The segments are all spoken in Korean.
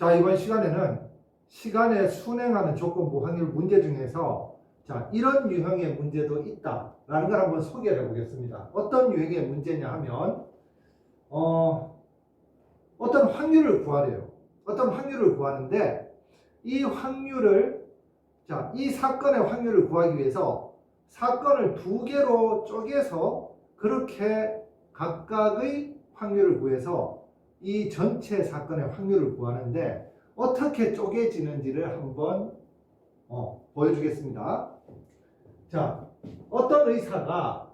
자, 이번 시간에는 시간에 순행하는 조건부 확률 문제 중에서 자, 이런 유형의 문제도 있다라는 걸 한번 소개해 보겠습니다. 어떤 유형의 문제냐 하면 어떤 확률을 구하래요. 어떤 확률을 구하는데 이 확률을 자, 이 사건의 확률을 구하기 위해서 사건을 두 개로 쪼개서 그렇게 각각의 확률을 구해서 이 전체 사건의 확률을 구하는데 어떻게 쪼개지는지를 한번 보여주겠습니다. 자, 어떤 의사가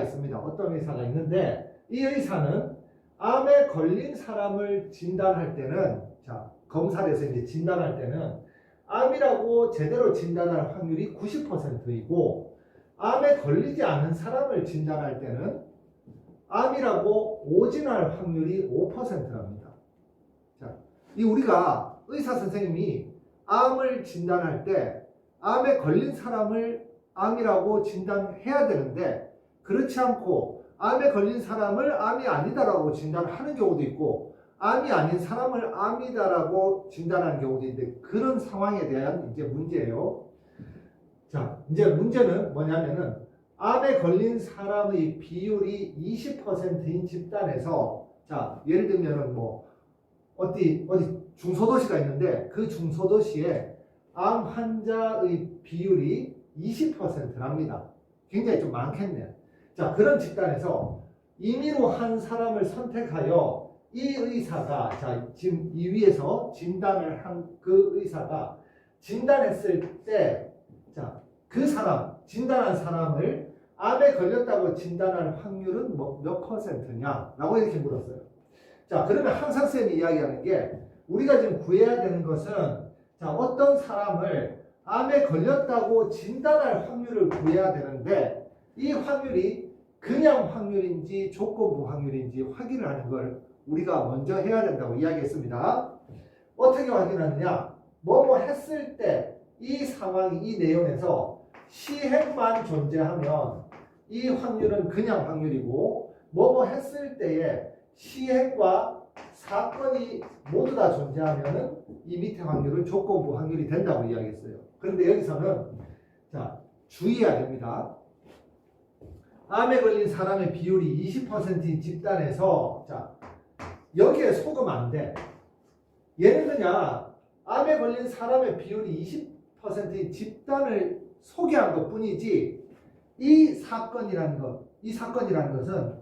있습니다. 어떤 의사가 있는데 이 의사는 암에 걸린 사람을 진단할 때는 자, 검사를 해서 이제 진단할 때는 암이라고 제대로 진단할 확률이 90%이고 암에 걸리지 않은 사람을 진단할 때는 암이라고 오진할 확률이 5%랍니다. 자, 이 우리가 의사 선생님이 암을 진단할 때 암에 걸린 사람을 암이라고 진단해야 되는데 그렇지 않고 암에 걸린 사람을 암이 아니다라고 진단하는 경우도 있고 암이 아닌 사람을 암이다라고 진단하는 경우도 있는데 그런 상황에 대한 이제 문제예요. 자, 이제 문제는 뭐냐면은 암에 걸린 사람의 비율이 20%인 집단에서 자, 예를 들면은 뭐 어디 중소도시가 있는데 그 중소도시에 암 환자의 비율이 20%랍니다. 굉장히 좀 많겠네요. 자, 그런 집단에서 임의로 한 사람을 선택하여 이 의사가 자, 지금 이 위에서 진단을 한 그 의사가 진단했을 때 자, 그 사람, 진단한 사람을 암에 걸렸다고 진단할 확률은 몇 %냐라고 이렇게 물었어요. 자, 그러면 항상 쌤이 이야기하는 게 우리가 지금 구해야 되는 것은 자, 어떤 사람을 암에 걸렸다고 진단할 확률을 구해야 되는데 이 확률이 그냥 확률인지 조건부 확률인지 확인을 하는 걸 우리가 먼저 해야 된다고 이야기했습니다. 어떻게 확인하느냐? 뭐뭐 했을 때 이 상황이 이 내용에서 시행만 존재하면 이 확률은 그냥 확률이고 뭐뭐 했을 때에 시행과 사건이 모두 다 존재하면은 이 밑에 확률은 조건부 확률이 된다고 이야기했어요. 그런데 여기서는 자, 주의해야 됩니다. 암에 걸린 사람의 비율이 20%인 집단에서 자, 여기에 속으면 안 돼. 얘는 그냥 암에 걸린 사람의 비율이 20%인 집단을 소개한 것 뿐이지 이 사건이라는 것은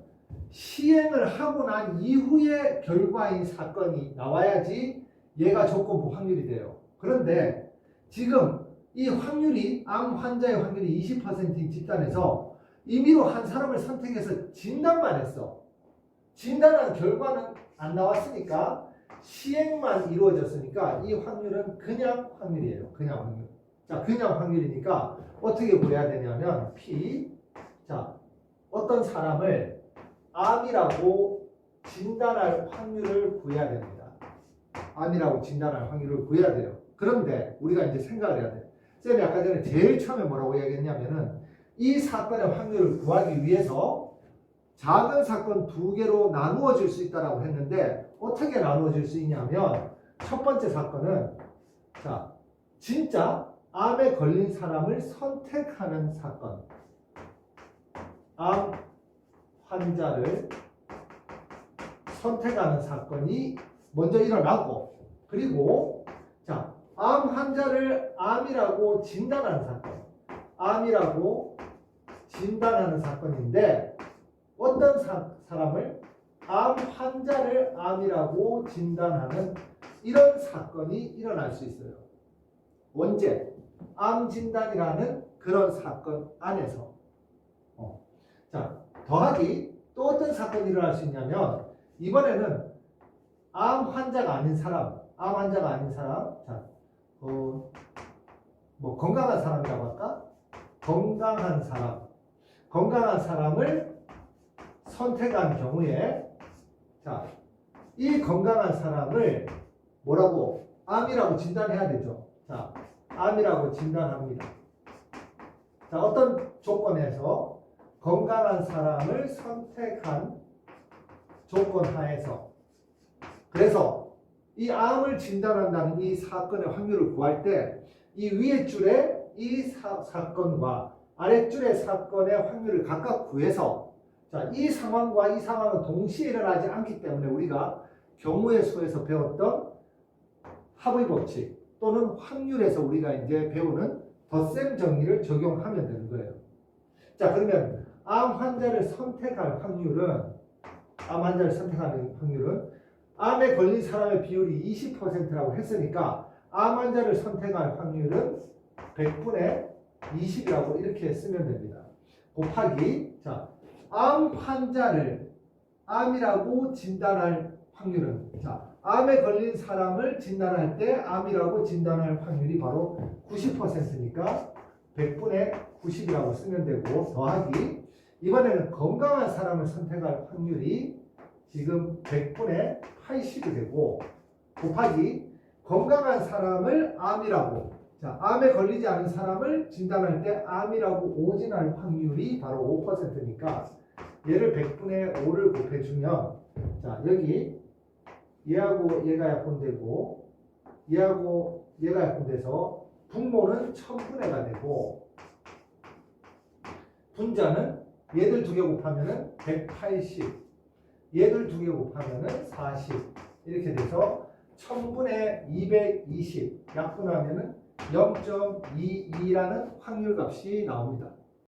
시행을 하고 난 이후의 결과인 사건이 나와야지 얘가 조건부 확률이 돼요. 그런데 지금 이 확률이 암 환자의 확률이 20%인 집단에서 임의로 한 사람을 선택해서 진단만 했어. 진단한 결과는 안 나왔으니까 시행만 이루어졌으니까 이 확률은 그냥 확률이에요. 그냥 확률. 자, 그냥 확률이니까 어떻게 구해야 되냐면 P 자, 어떤 사람을 암이라고 진단할 확률을 구해야 됩니다. 암이라고 진단할 확률을 구해야 돼요. 그런데 우리가 이제 생각을 해야 돼요. 쌤이 아까 전에 제일 처음에 뭐라고 이야기했냐면은 이 사건의 확률을 구하기 위해서 작은 사건 두 개로 나누어질 수 있다라고 했는데 어떻게 나누어질 수 있냐면 첫 번째 사건은 자, 진짜 암에 걸린 사람을 선택하는 사건. 암 환자를 선택하는 사건이 먼저 일어나고 그리고 자, 암 환자를 암이라고 진단하는 사건. 암이라고 진단하는 사건인데 어떤 사람을 암 환자를 암이라고 진단하는 이런 사건이 일어날 수 있어요. 언제? 암 진단이라는 그런 사건 안에서. 자, 더하기 또 어떤 사건이 일어날 수 있냐면 이번에는 암 환자가 아닌 사람, 자, 뭐 건강한 사람이라고 할까? 건강한 사람을 선택한 경우에 자, 이 건강한 사람을 뭐라고? 암이라고 진단해야 되죠. 자, 암이라고 진단합니다. 자, 어떤 조건에서 건강한 사람을 선택한 조건 하에서 그래서 이 암을 진단한다는 이 사건의 확률을 구할 때 이 위의 줄에 이 사건과 아랫줄의 사건의 확률을 각각 구해서 자, 이 상황과 이 상황은 동시에 일어나지 않기 때문에 우리가 경우의 수에서 배웠던 합의 법칙 또는 확률에서 우리가 이제 배우는 덧셈 정의를 적용하면 되는 거예요. 자, 그러면 암 환자를 선택할 확률은 암에 걸린 사람의 비율이 20%라고 했으니까 암 환자를 선택할 확률은 100분의 20이라고 이렇게 쓰면 됩니다. 곱하기 자, 암 환자를 암이라고 진단할 확률은 자, 암에 걸린 사람을 진단할 때 암이라고 진단할 확률이 바로 90%니까 100분의 90이라고 쓰면 되고 더하기 이번에는 건강한 사람을 선택할 확률이 지금 100분의 80이 되고 곱하기 건강한 사람을 암이라고 자, 암에 걸리지 않은 사람을 진단할 때 암이라고 오진할 확률이 바로 5%니까 얘를 100분의 5를 곱해주면 자, 여기 얘하고 얘가 약분되고 얘하고 얘가 약분돼서 분모는 1000분의가 되고 분자는 얘들 두 개 곱하면은 180 얘들 두 개 곱하면은 40 이렇게 돼서 1000분의 220 약분하면은 0.22라는 확률 값이 나옵니다.